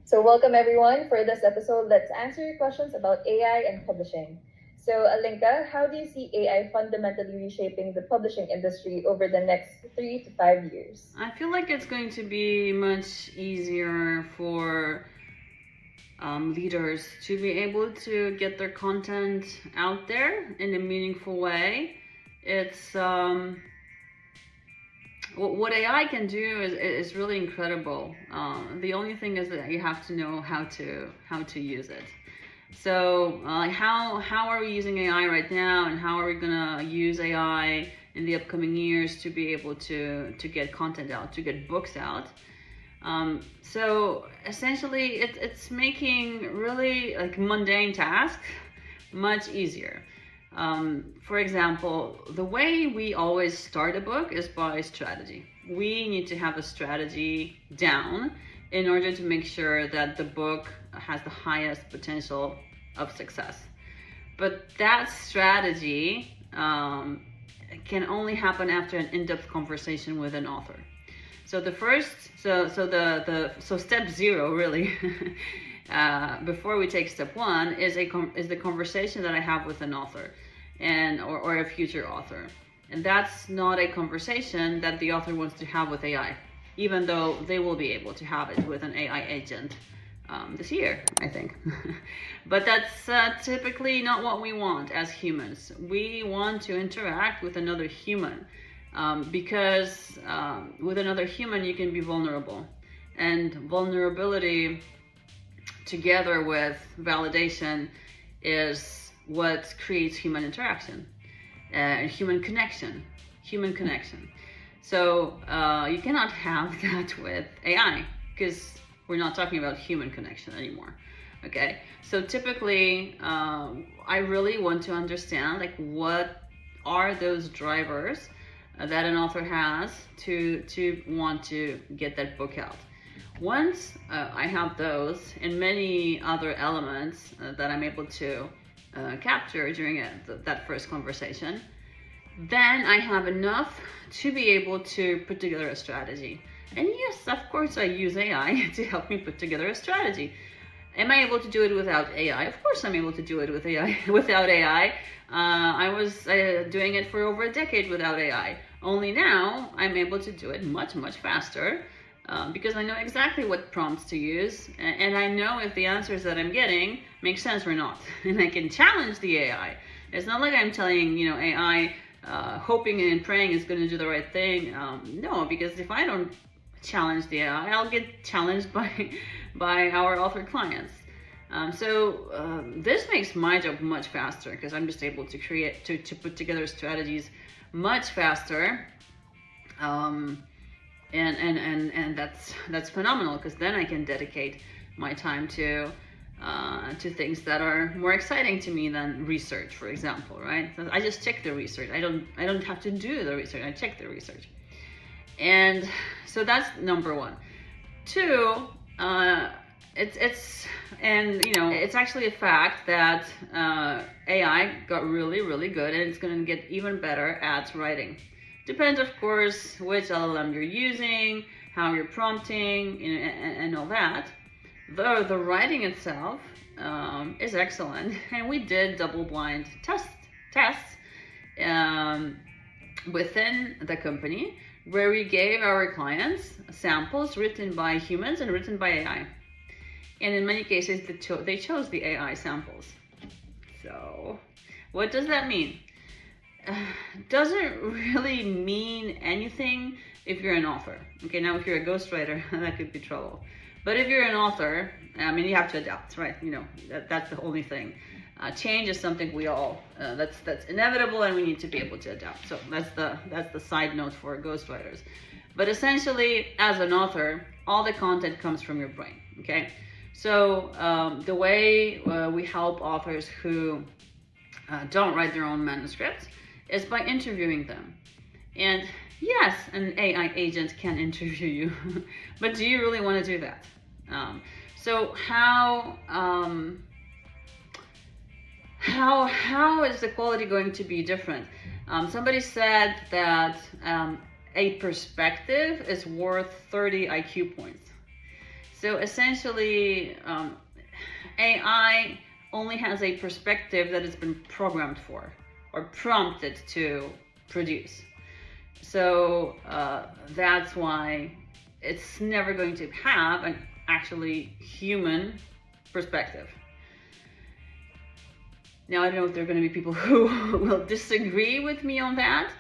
So, welcome everyone for this episode. Let's answer your questions about AI and publishing. So, Alinka, how do you see AI fundamentally reshaping the publishing industry over the next 3 to 5 years? I feel like it's going to be much easier for leaders to be able to get their content out there in a meaningful way. It's what AI can do is really incredible. The only thing is that you have to know how to use it. So how are we using AI right now, and how are we gonna use AI in the upcoming years to be able to get content out, to get books out? So essentially, it's making really like mundane tasks much easier. For example, the way we always start a book is by strategy. We need to have a strategy down in order to make sure that the book has the highest potential of success. But that strategy can only happen after an in-depth conversation with an author. So the first, so step zero really, before we take step one is the conversation that I have with an author, or a future author, and that's not a conversation that the author wants to have with AI, even though they will be able to have it with an AI agent this year, I think. But that's typically not what we want as humans. We want to interact with another human. Because with another human you can be vulnerable, and vulnerability together with validation is what creates human interaction and human connection. So you cannot have that with AI, because we're not talking about human connection anymore. Okay, so typically I really want to understand, like, what are those drivers that an author has to want to get that book out. Once I have those and many other elements that I'm able to capture during that first conversation, then I have enough to be able to put together a strategy. And yes, of course, I use AI to help me put together a strategy. Am I able to do it without AI? Of course, I'm able to do it with AI. Without AI, I was doing it for over a decade without AI. Only now I'm able to do it much faster because I know exactly what prompts to use, and I know if the answers that I'm getting make sense or not, and I can challenge the AI. It's not like I'm telling AI, hoping and praying it's going to do the right thing. No, because if I don't challenge the AI, I'll get challenged by our author clients. So this makes my job much faster, because I'm just able to put together strategies much faster, and that's phenomenal, because then I can dedicate my time to things that are more exciting to me than research, for example, right? So I just check the research. I don't have to do the research. I check the research, and so that's number one. Two, it's actually a fact that AI got really good, and it's going to get even better at writing. Depends, of course, which LLM you're using, how you're prompting, and all that. Though the writing itself is excellent, and we did double-blind tests within the company, where we gave our clients samples written by humans and written by AI. And in many cases, they chose the AI samples. So, what does that mean? Doesn't really mean anything if you're an author. Okay, now if you're a ghostwriter, that could be trouble. But if you're an author, I mean, you have to adapt, right? That's the only thing. Change is something we all that's inevitable, and we need to be able to adapt. So that's the side note for ghostwriters. But essentially, as an author, all the content comes from your brain. Okay, so the way we help authors who don't write their own manuscripts is by interviewing them. And yes, an AI agent can interview you, but do you really want to do that? So how is the quality going to be different? Somebody said that a perspective is worth 30 IQ points. So essentially, AI only has a perspective that it's been programmed for or prompted to produce. So that's why it's never going to have an actually human perspective. Now, I don't know if there are going to be people who will disagree with me on that,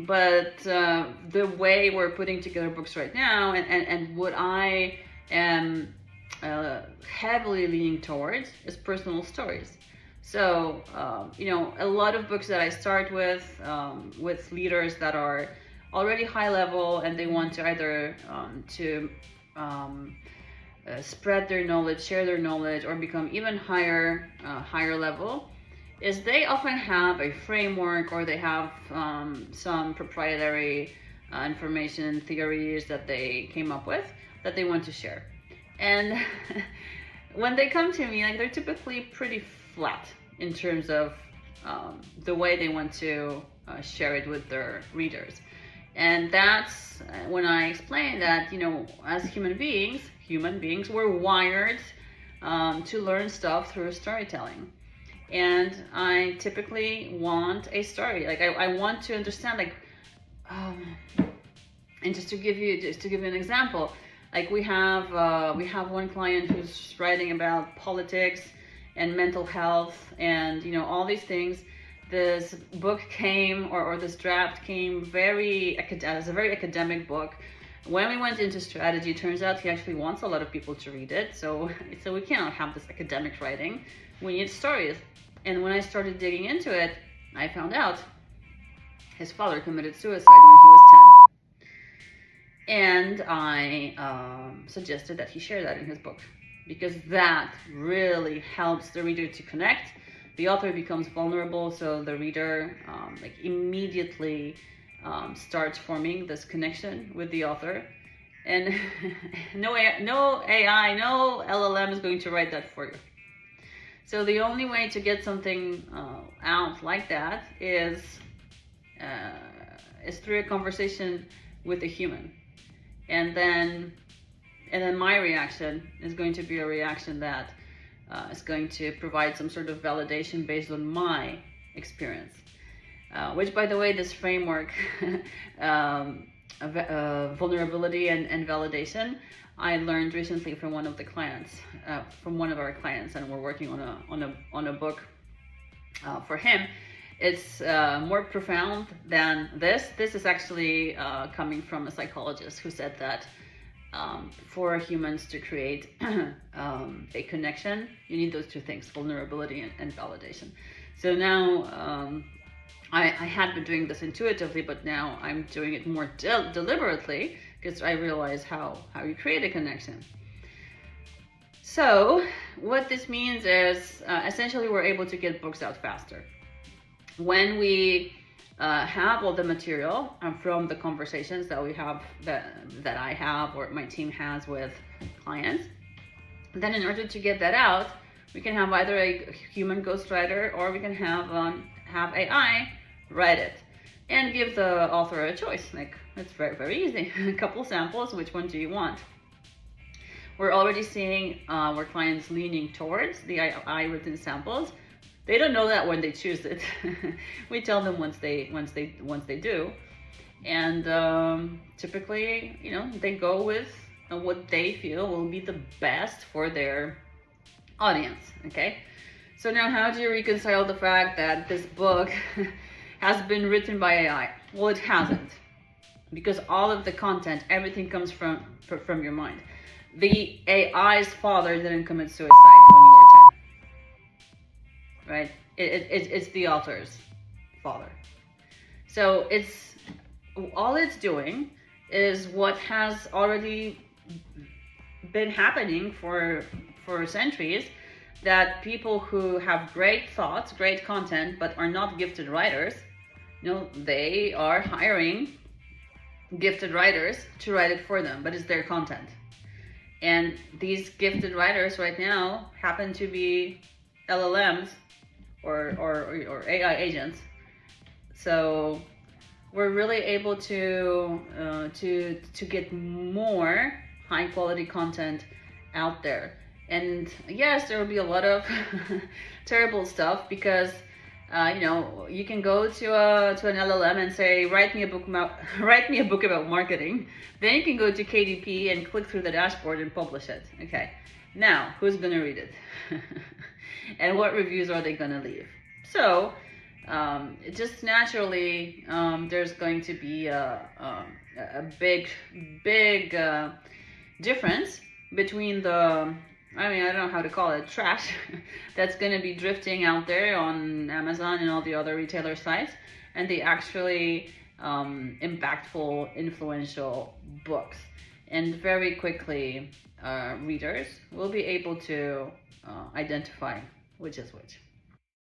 but the way we're putting together books right now, and what I am heavily leaning towards, is personal stories. So, a lot of books that I start with leaders that are already high level and they want to either spread their knowledge, share their knowledge, or become even higher level, is they often have a framework, or they have some proprietary information theories that they came up with that they want to share. And when they come to me, like, they're typically pretty flat in terms of the way they want to share it with their readers. And that's when I explain that, as human beings, we're wired to learn stuff through storytelling. And I typically want a story. Like, I want to understand, like, and just to give you an example, like, we have one client who's writing about politics and mental health and all these things. This book came, or this draft came as a very academic book. When we went into strategy, it turns out he actually wants a lot of people to read it. So we cannot have this academic writing. We need stories. And when I started digging into it, I found out his father committed suicide when he was 10. And I suggested that he share that in his book, because that really helps the reader to connect. The author becomes vulnerable, so the reader immediately starts forming this connection with the author. And no AI, no LLM is going to write that for you. So the only way to get something out like that is through a conversation with a human. And then my reaction is going to be a reaction that is going to provide some sort of validation based on my experience. Which, by the way, this framework, vulnerability and validation, I learned recently from one of the clients, from one of our clients, and we're working on a book for him. It's more profound than this. This is actually coming from a psychologist who said that for humans to create a connection, you need those two things: vulnerability and validation. So now I had been doing this intuitively, but now I'm doing it more deliberately, because I realize how you create a connection. So what this means is essentially we're able to get books out faster. When we have all the material from the conversations that we have, that I have or my team has with clients, then in order to get that out, we can have either a human ghostwriter, or we can have AI write it and give the author a choice. Like, it's very, very easy. A couple samples, which one do you want? We're already seeing our clients leaning towards the AI written samples. They don't know that when they choose it. We tell them once they do, and typically, they go with what they feel will be the best for their audience. Okay, so now how do you reconcile the fact that this book has been written by AI? Well, it hasn't, because all of the content, everything comes from your mind. The AI's father didn't commit suicide when you were 10. Right? It's the author's father. So all it's doing is what has already been happening for centuries, that people who have great thoughts, great content, but are not gifted writers, they are hiring gifted writers to write it for them, but it's their content. And these gifted writers right now happen to be LLMs or AI agents. So we're really able to get more high quality content out there. And yes, there will be a lot of terrible stuff because you can go to an LLM and say, write me a book about write me a book about marketing. Then you can go to KDP and click through the dashboard and publish it. Okay, now who's gonna read it, and what reviews are they gonna leave? So just naturally, there's going to be a big difference between the, I mean, I don't know how to call it, trash that's going to be drifting out there on Amazon and all the other retailer sites, and the actually impactful, influential books. And very quickly, readers will be able to identify which is which.